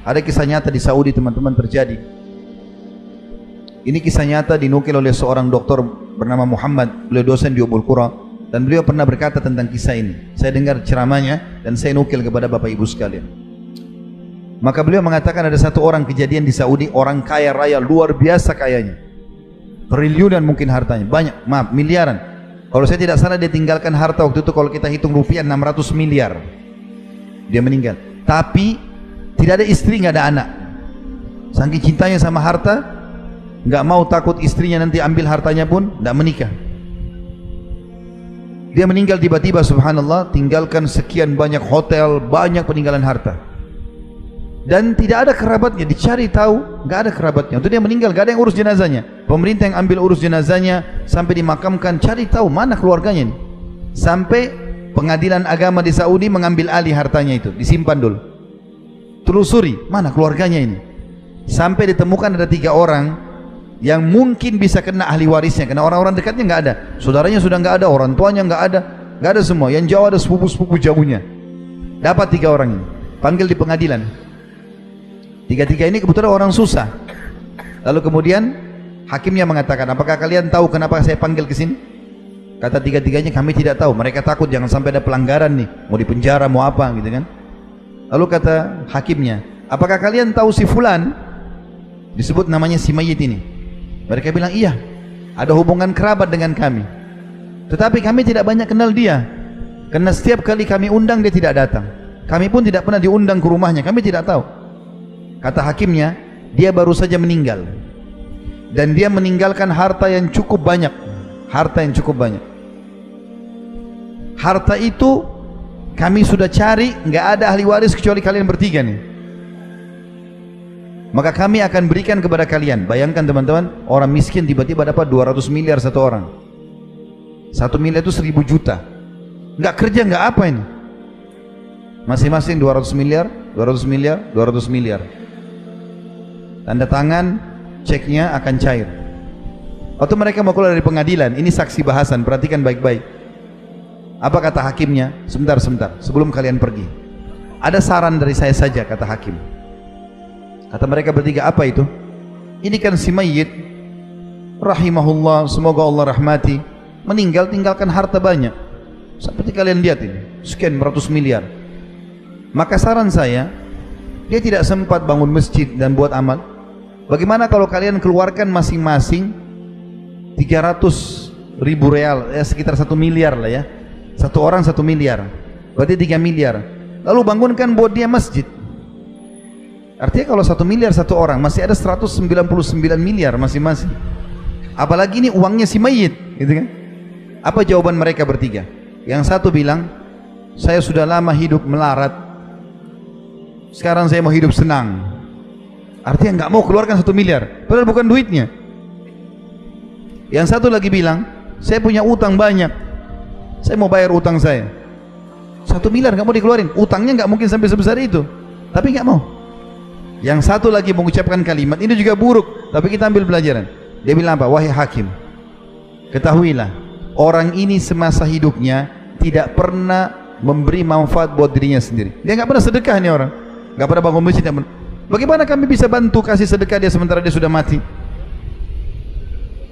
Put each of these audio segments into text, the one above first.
Ada kisah nyata di Saudi teman-teman terjadi. Ini kisah nyata dinukil oleh seorang dokter bernama Muhammad. Beliau dosen di Ummul Qura dan beliau pernah berkata tentang kisah ini. Saya dengar ceramahnya dan saya nukil kepada Bapak Ibu sekalian. Maka beliau mengatakan ada satu orang kejadian di Saudi, orang kaya raya luar biasa kayanya, triliunan mungkin hartanya, banyak, maaf miliaran. Kalau saya tidak salah dia tinggalkan harta waktu itu kalau kita hitung rupiah 600 miliar. Dia meninggal, tapi tidak ada istri, nggak ada anak. Saking cintanya sama harta, nggak mau takut istrinya nanti ambil hartanya pun nggak menikah. Dia meninggal tiba-tiba, subhanallah, tinggalkan sekian banyak hotel, banyak peninggalan harta. Dan tidak ada kerabatnya, dicari tahu nggak ada kerabatnya. Untuk dia meninggal nggak ada yang urus jenazahnya. Pemerintah yang ambil urus jenazahnya sampai dimakamkan, cari tahu mana keluarganya ini. Sampai pengadilan agama di Saudi mengambil alih hartanya itu, disimpan dulu. Telusuri mana keluarganya ini. Sampai ditemukan ada 3 orang yang mungkin bisa kena ahli warisnya, karena orang-orang dekatnya nggak ada, saudaranya sudah nggak ada, orang tuanya nggak ada semua. Yang jauh ada sepupu-sepupu jauhnya. Dapat 3 orang ini, panggil di pengadilan. 3 ini kebetulan orang susah. Lalu kemudian hakimnya mengatakan, apakah kalian tahu kenapa saya panggil ke sini? Kata 3-nya, kami tidak tahu. Mereka takut jangan sampai ada pelanggaran nih, mau dipenjara, mau apa gitu kan. Lalu kata hakimnya, apakah kalian tahu si fulan? Disebut namanya si mayit ini. Mereka bilang iya, ada hubungan kerabat dengan kami. Tetapi kami tidak banyak kenal dia, karena setiap kali kami undang dia tidak datang. Kami pun tidak pernah diundang ke rumahnya, kami tidak tahu. Kata hakimnya, dia baru saja meninggal dan dia meninggalkan harta yang cukup banyak. Harta yang cukup banyak. Harta itu kami sudah cari, nggak ada ahli waris kecuali kalian bertiga nih. Maka kami akan berikan kepada kalian. Bayangkan teman-teman, orang miskin tiba-tiba dapat 200 miliar satu orang. 1 miliar itu 1000 juta. Nggak kerja, nggak apa ini. Masing-masing 200 miliar, 200 miliar, 200 miliar. Tanda tangan, ceknya akan cair. Waktu mereka mau keluar dari pengadilan, ini saksi bahasan, perhatikan baik-baik. Apa kata hakimnya? Sebentar, sebelum kalian pergi, ada saran dari saya saja, kata hakim. Kata mereka bertiga, apa itu? Ini kan si mayit, rahimahullah, semoga Allah rahmati, meninggal tinggalkan harta banyak. Seperti kalian lihat ini, sekian ratus miliar. Maka saran saya, dia tidak sempat bangun masjid dan buat amal. Bagaimana kalau kalian keluarkan masing-masing 300.000 real, ya sekitar 1 miliar lah ya. Satu orang 1 miliar, berarti 3 miliar. Lalu bangunkan buat dia masjid. Artinya kalau 1 miliar satu orang, masih ada 199 miliar masing-masing. Apalagi ini uangnya si mayit, gitu kan? Apa jawaban mereka bertiga? Yang satu bilang, saya sudah lama hidup melarat, sekarang saya mau hidup senang. Artinya nggak mau keluarkan 1 miliar, padahal bukan duitnya. Yang satu lagi bilang, saya punya utang banyak, saya mau bayar utang saya. 1 miliar nggak mau dikeluarin, utangnya nggak mungkin sampai sebesar itu, tapi nggak mau. Yang satu lagi mengucapkan kalimat, ini juga buruk, tapi kita ambil pelajaran. Dia bilang apa? Wahai hakim, ketahuilah, orang ini semasa hidupnya tidak pernah memberi manfaat buat dirinya sendiri. Dia nggak pernah sedekah nih orang, nggak pernah bangun masjid. Bagaimana kami bisa bantu kasih sedekah dia sementara dia sudah mati?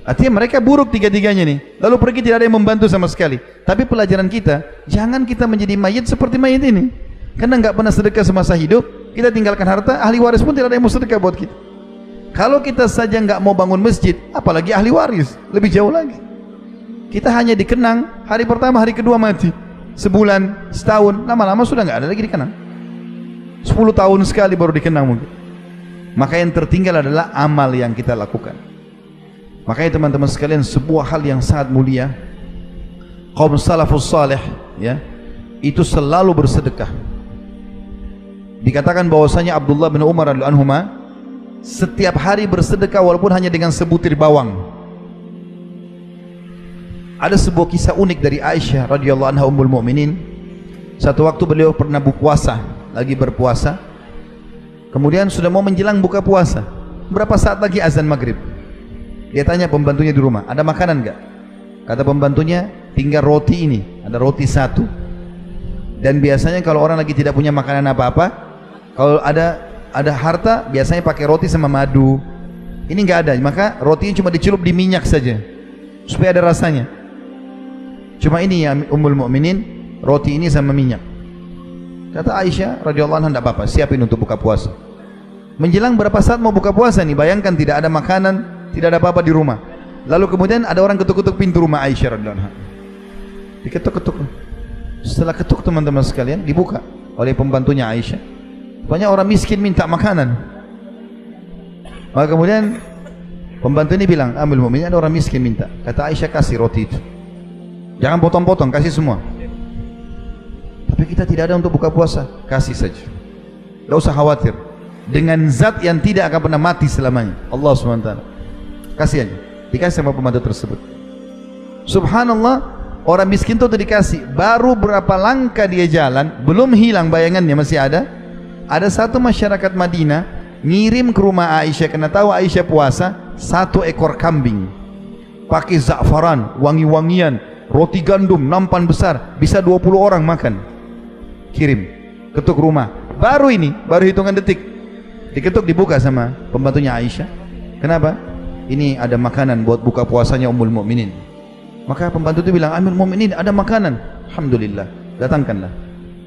Artinya mereka buruk 3-nya nih. Lalu pergi tidak ada yang membantu sama sekali. Tapi pelajaran kita, jangan kita menjadi mayit seperti mayit ini. Karena nggak pernah sedekah semasa hidup, kita tinggalkan harta, ahli waris pun tidak ada yang mau sedekah buat kita. Kalau kita saja nggak mau bangun masjid, apalagi ahli waris, lebih jauh lagi. Kita hanya dikenang hari pertama, hari kedua mati. Sebulan, setahun, lama-lama sudah nggak ada lagi dikenang. 10 tahun sekali baru dikenang mungkin. Maka yang tertinggal adalah amal yang kita lakukan. Makanya teman-teman sekalian, sebuah hal yang sangat mulia, kaum salafus saleh ya, itu selalu bersedekah. Dikatakan bahwasanya Abdullah bin Umar radhiyallahu anhuma setiap hari bersedekah walaupun hanya dengan sebutir bawang. Ada sebuah kisah unik dari Aisyah radhiyallahu anha ummul mukminin. Satu waktu beliau pernah berpuasa, lagi berpuasa. Kemudian sudah mau menjelang buka puasa. Berapa saat lagi azan maghrib? Dia tanya pembantunya di rumah, ada makanan enggak? Kata pembantunya, tinggal roti ini, ada roti 1. Dan biasanya kalau orang lagi tidak punya makanan apa-apa, kalau ada ada harta biasanya pakai roti sama madu. Ini nggak ada, maka rotinya cuma dicelup di minyak saja supaya ada rasanya. Cuma ini ya Ummul Mukminin, roti ini sama minyak. Kata Aisyah radhiyallahu anha, tidak apa-apa, siapin untuk buka puasa. Menjelang berapa saat mau buka puasa nih, bayangkan tidak ada makanan, tidak ada apa-apa di rumah. Lalu kemudian ada orang ketuk-ketuk pintu rumah Aisyah radhiyallahu anha. Diketuk-ketuk. Setelah ketuk teman-teman sekalian, dibuka oleh pembantunya Aisyah. Banyak orang miskin minta makanan. Maka kemudian pembantu ini bilang, Ummul Mukminin, ada orang miskin minta. Kata Aisyah, kasih roti itu. Jangan potong-potong, kasih semua. Tapi kita tidak ada untuk buka puasa, kasih saja. Tidak usah khawatir. Dengan zat yang tidak akan pernah mati selamanya, Allah SWT. Kasih aja. Dikasih sama pembantu tersebut. Subhanallah, orang miskin itu dikasih. Baru berapa langkah dia jalan, belum hilang bayangannya, masih ada. Ada satu masyarakat Madinah ngirim ke rumah Aisyah, karena tahu Aisyah puasa, 1 ekor kambing pakai za'faran, wangi-wangian, roti gandum, nampan besar, bisa 20 orang makan. Kirim, ketuk rumah. Baru hitungan detik, diketuk, dibuka sama pembantunya Aisyah. Kenapa? Ini ada makanan buat buka puasanya Ummul Mukminin. Maka pembantu itu bilang, Ummul Mukminin, ada makanan. Alhamdulillah, datangkanlah.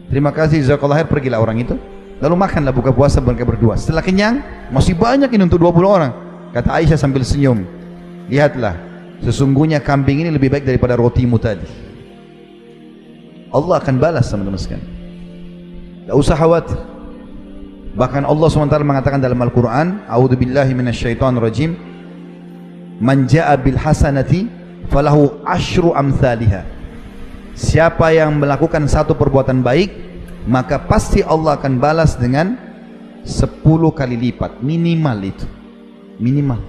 Terima kasih, jazakallahu khair. Pergilah orang itu, lalu makanlah buka puasa mereka berdua. Setelah kenyang, masih banyak ini untuk 20 orang. Kata Aisyah sambil senyum, lihatlah, sesungguhnya kambing ini lebih baik daripada rotimu tadi. Allah akan balas teman-teman sekalian. Tidak usah khawatir. Bahkan Allah SWT mengatakan dalam Al-Quran, A'udzubillahi minasyaitonirrajim, Man ja'a bil hasanati falahu asyru amthaliha. Siapa yang melakukan satu perbuatan baik, maka pasti Allah akan balas dengan 10 kali lipat, minimal itu, minimal.